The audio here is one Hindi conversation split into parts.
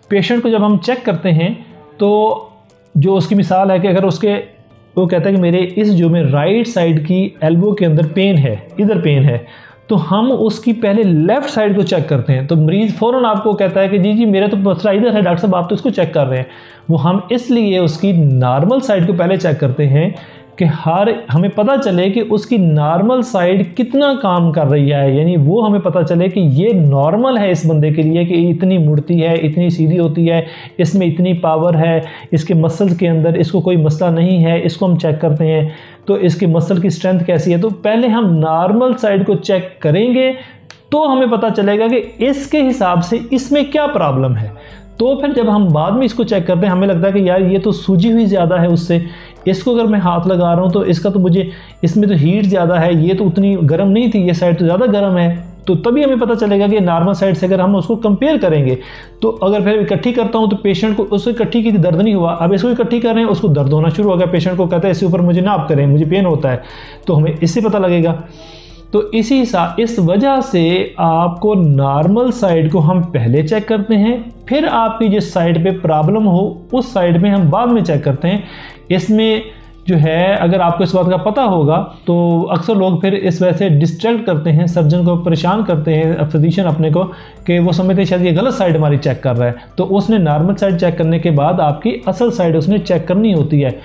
पेशेंट को जब हम चेक करते हैं तो जो उसकी मिसाल है कि अगर वो कहता है कि मेरे इस जो में राइट साइड की एल्बो के अंदर पेन है, इधर पेन है, तो हम उसकी पहले लेफ़्ट साइड को चेक करते हैं। तो मरीज़ फ़ौरन आपको कहता है कि जी मेरा तो मसला इधर है डॉक्टर साहब, आप तो इसको चेक कर रहे हैं। वो हम इसलिए उसकी नॉर्मल साइड को पहले चेक करते हैं कि हमें पता चले कि उसकी नॉर्मल साइड कितना काम कर रही है, यानी वो हमें पता चले कि ये नॉर्मल है इस बंदे के लिए, कि इतनी मुड़ती है, इतनी सीधी होती है, इसमें इतनी पावर है, इसके मसल्स के अंदर इसको कोई मसला नहीं है, इसको हम चेक करते हैं तो इसके मसल की स्ट्रेंथ कैसी है। तो पहले हम नॉर्मल साइड को चेक करेंगे तो हमें पता चलेगा कि इसके हिसाब से इसमें क्या प्रॉब्लम है। तो फिर जब हम बाद में इसको चेक करते हैं हमें लगता है कि यार ये तो सूजी हुई ज़्यादा है उससे, इसको अगर मैं हाथ लगा रहा हूँ तो इसका तो मुझे इसमें तो हीट ज़्यादा है, ये तो उतनी गर्म नहीं थी, ये साइड तो ज़्यादा गर्म है। तो तभी हमें पता चलेगा कि नॉर्मल साइड से अगर हम उसको कंपेयर करेंगे तो अगर फिर इकट्ठी करता हूँ तो पेशेंट को उसको इकट्ठी की दर्द नहीं हुआ, अब इसको इकट्ठी कर रहे हैं उसको दर्द होना शुरू हो गया। पेशेंट को कहता है इसके ऊपर मुझे नाप करें, मुझे पेन होता है, तो हमें इससे पता लगेगा। तो इस वजह से आपको नॉर्मल साइड को हम पहले चेक करते हैं, फिर आपकी जिस साइड पे प्रॉब्लम हो उस साइड में हम बाद में चेक करते हैं। इसमें जो है अगर आपको इस बात का पता होगा तो अक्सर लोग फिर इस वजह से डिस्ट्रैक्ट करते हैं, सर्जन को परेशान करते हैं, फिजिशियन अपने को, कि वो समझते हैं शायद ये गलत साइड हमारी चेक कर रहा है। तो उसने नॉर्मल साइड चेक करने के बाद आपकी असल साइड उसने चेक करनी होती है,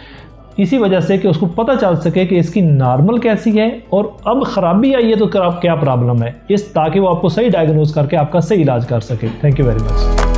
इसी वजह से कि उसको पता चल सके कि इसकी नॉर्मल कैसी है और अब ख़राबी आई है तो क्या प्रॉब्लम है, ताकि वो आपको सही डायग्नोज करके आपका सही इलाज कर सके। Thank you very much.